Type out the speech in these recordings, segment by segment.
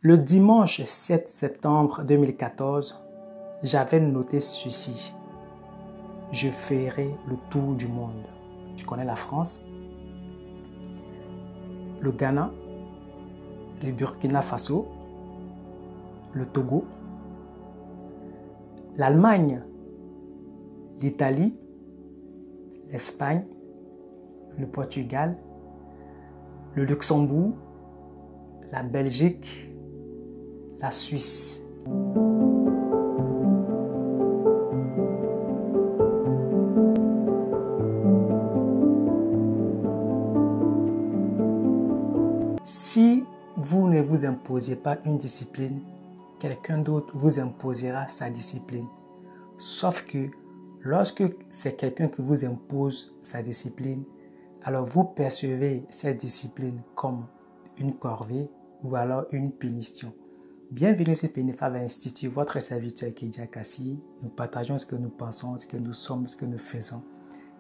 Le dimanche 7 septembre 2014, j'avais noté ceci. Je ferai le tour du monde. Tu connais la France, le Ghana, le Burkina Faso, le Togo, l'Allemagne, l'Italie, l'Espagne, le Portugal, le Luxembourg, la Belgique, la Suisse. Si vous ne vous imposez pas une discipline, quelqu'un d'autre vous imposera sa discipline. Sauf que lorsque c'est quelqu'un qui vous impose sa discipline, alors vous percevez cette discipline comme une corvée ou alors une punition. Bienvenue sur Penifave Institute, votre serviteur Kedia Kassi. Nous partageons ce que nous pensons, ce que nous sommes, ce que nous faisons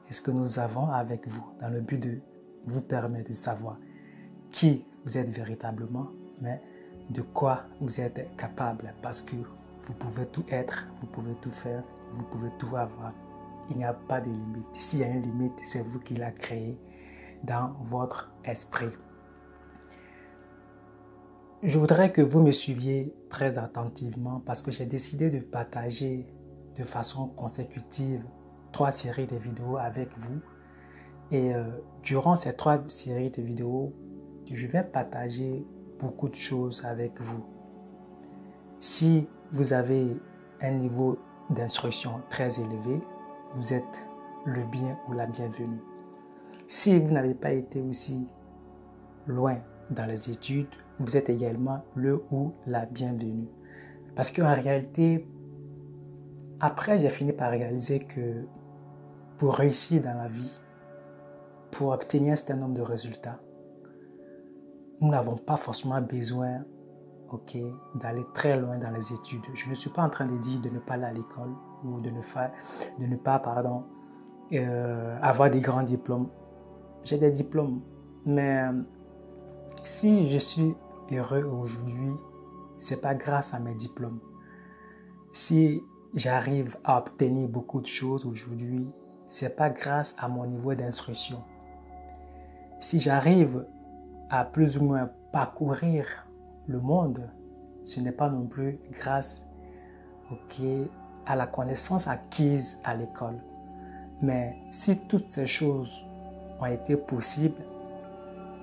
et ce que nous avons avec vous dans le but de vous permettre de savoir qui vous êtes véritablement, mais de quoi vous êtes capable, parce que vous pouvez tout être, vous pouvez tout faire, vous pouvez tout avoir. Il n'y a pas de limite. S'il y a une limite, c'est vous qui l'avez créée dans votre esprit. Je voudrais que vous me suiviez très attentivement parce que j'ai décidé de partager de façon consécutive 3 séries de vidéos avec vous. Et durant ces 3 séries de vidéos, je vais partager beaucoup de choses avec vous. Si vous avez un niveau d'instruction très élevé, vous êtes le bien ou la bienvenue. Si vous n'avez pas été aussi loin dans les études, vous êtes également le ou la bienvenue. Parce qu'en réalité, après, j'ai fini par réaliser que pour réussir dans la vie, pour obtenir un certain nombre de résultats, nous n'avons pas forcément besoin d'aller très loin dans les études. Je ne suis pas en train de dire de ne pas aller à l'école ou de ne pas avoir des grands diplômes. J'ai des diplômes, mais si je suis heureux aujourd'hui, ce n'est pas grâce à mes diplômes. Si j'arrive à obtenir beaucoup de choses aujourd'hui, ce n'est pas grâce à mon niveau d'instruction. Si j'arrive à plus ou moins parcourir le monde, ce n'est pas non plus grâce à la connaissance acquise à l'école. Mais si toutes ces choses ont été possibles,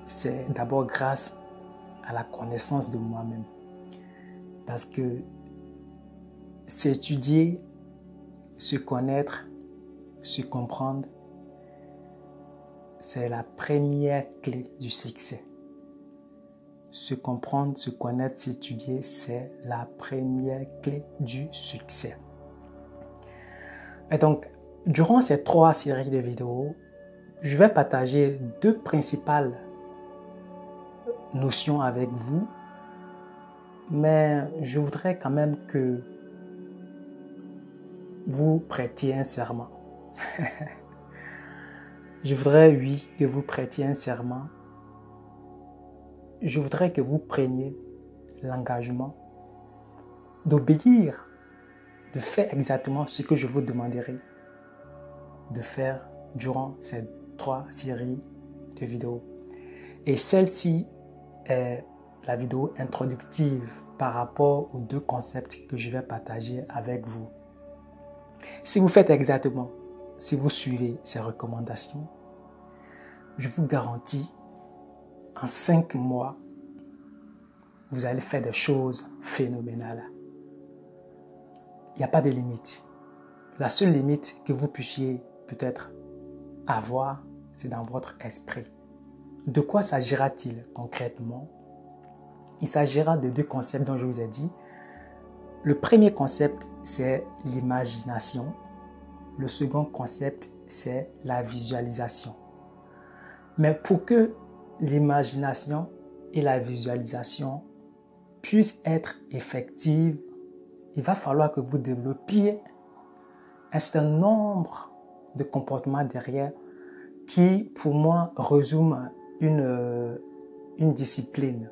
c'est d'abord grâce à la connaissance de moi-même. Parce que s'étudier, se connaître, se comprendre, c'est la première clé du succès. Se comprendre, se connaître, s'étudier, c'est la première clé du succès. Et donc, durant ces 3 séries de vidéos, je vais partager 2 principales notions avec vous, mais je voudrais quand même que vous prêtiez un serment. Je voudrais, que vous prêtiez un serment. Je voudrais que vous preniez l'engagement d'obéir, de faire exactement ce que je vous demanderai de faire durant ces 3 séries de vidéos. Et celle-ci est la vidéo introductive par rapport aux 2 concepts que je vais partager avec vous. Si vous faites exactement, si vous suivez ces recommandations, je vous garantis, en 5 mois, vous allez faire des choses phénoménales. Il n'y a pas de limite. La seule limite que vous puissiez peut-être avoir, c'est dans votre esprit. De quoi s'agira-t-il concrètement? Il s'agira de 2 concepts dont je vous ai dit. Le premier concept, c'est l'imagination. Le second concept, c'est la visualisation. Mais pour que l'imagination et la visualisation puissent être effectives, il va falloir que vous développiez un certain nombre de comportements derrière qui, pour moi, résument une discipline.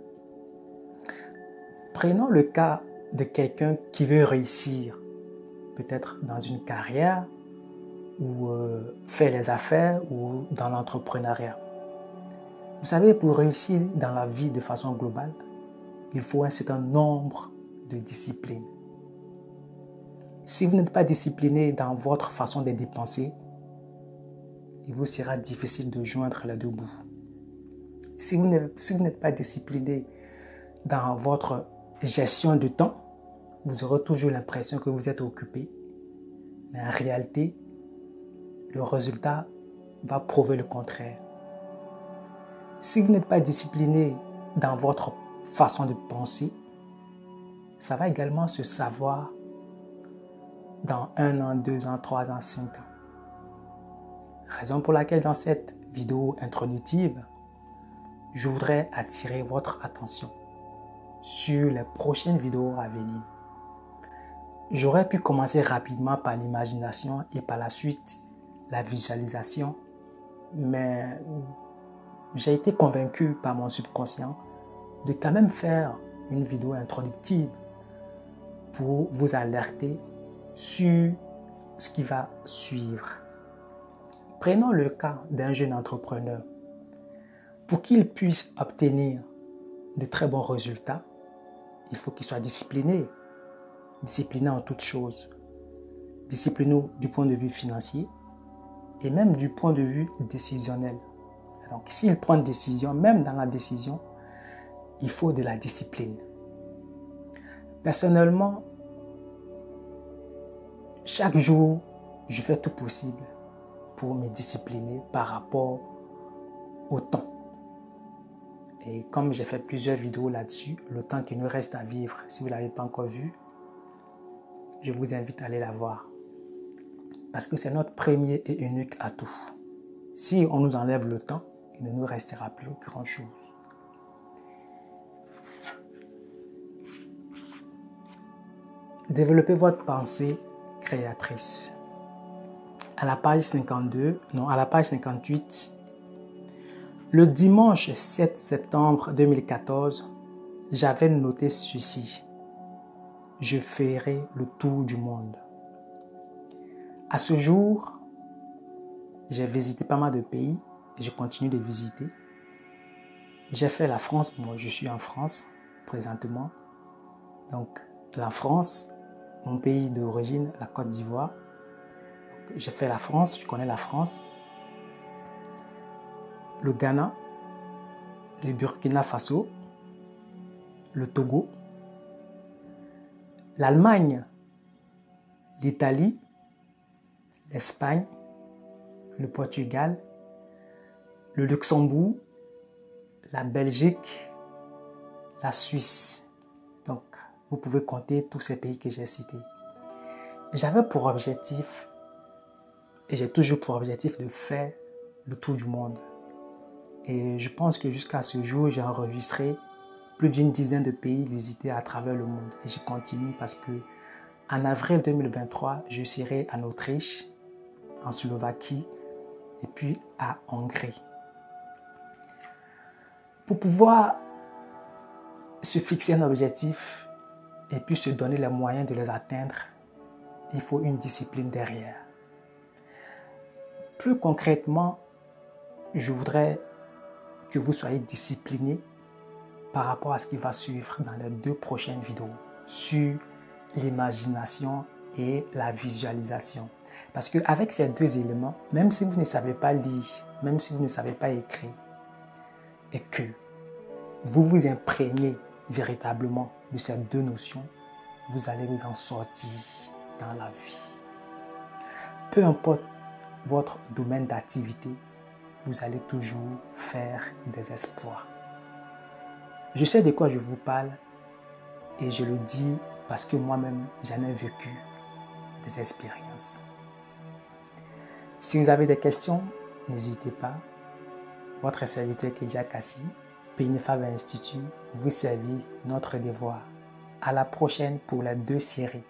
Prenons le cas de quelqu'un qui veut réussir, peut-être dans une carrière, ou faire les affaires, ou dans l'entrepreneuriat. Vous savez, pour réussir dans la vie de façon globale, il faut un certain nombre de disciplines. Si vous n'êtes pas discipliné dans votre façon de dépenser, il vous sera difficile de joindre les deux bouts. Si vous n'êtes pas discipliné dans votre gestion du temps, vous aurez toujours l'impression que vous êtes occupé. Mais en réalité, le résultat va prouver le contraire. Si vous n'êtes pas discipliné dans votre façon de penser, ça va également se savoir dans 1 an, 2 ans, 3 ans, 5 ans. Raison pour laquelle dans cette vidéo introductive, je voudrais attirer votre attention sur les prochaines vidéos à venir. J'aurais pu commencer rapidement par l'imagination et par la suite la visualisation, mais j'ai été convaincu par mon subconscient de quand même faire une vidéo introductive pour vous alerter sur ce qui va suivre. Prenons le cas d'un jeune entrepreneur. Pour qu'il puisse obtenir de très bons résultats, il faut qu'il soit discipliné. Discipliné en toutes choses. Discipliné du point de vue financier et même du point de vue décisionnel. Donc, s'il prend une décision, même dans la décision, il faut de la discipline. Personnellement, chaque jour, je fais tout possible pour me discipliner par rapport au temps. Et comme j'ai fait plusieurs vidéos là-dessus, le temps qui nous reste à vivre, si vous ne l'avez pas encore vu, je vous invite à aller la voir. Parce que c'est notre premier et unique atout. Si on nous enlève le temps, il ne nous restera plus grand-chose. Développez votre pensée créatrice. À la page 58, le dimanche 7 septembre 2014, j'avais noté ceci. Je ferai le tour du monde. À ce jour, j'ai visité pas mal de pays et je continue de visiter. J'ai fait la France, moi je suis en France présentement. Donc la France, mon pays d'origine, la Côte d'Ivoire. J'ai fait la France, je connais la France. Le Ghana, le Burkina Faso, le Togo, l'Allemagne, l'Italie, l'Espagne, le Portugal, le Luxembourg, la Belgique, la Suisse. Donc, vous pouvez compter tous ces pays que j'ai cités. J'avais pour objectif, et j'ai toujours pour objectif de faire le tour du monde. Et je pense que jusqu'à ce jour, j'ai enregistré plus d'une dizaine de pays visités à travers le monde. Et je continue parce que en avril 2023, je serai en Autriche, en Slovaquie et puis à Hongrie. Pour pouvoir se fixer un objectif et puis se donner les moyens de les atteindre, il faut une discipline derrière. Plus concrètement, je voudrais que vous soyez disciplinés par rapport à ce qui va suivre dans les 2 prochaines vidéos sur l'imagination et la visualisation. Parce qu'avec ces 2 éléments, même si vous ne savez pas lire, même si vous ne savez pas écrire, et que vous vous imprégnez véritablement de ces 2 notions, vous allez vous en sortir dans la vie. Peu importe votre domaine d'activité, vous allez toujours faire des exploits. Je sais de quoi je vous parle et je le dis parce que moi-même, j'en ai vécu des expériences. Si vous avez des questions, n'hésitez pas. Votre serviteur Kedia Kassi, Pénifab Institut, vous servit notre devoir. À la prochaine pour les 2 séries.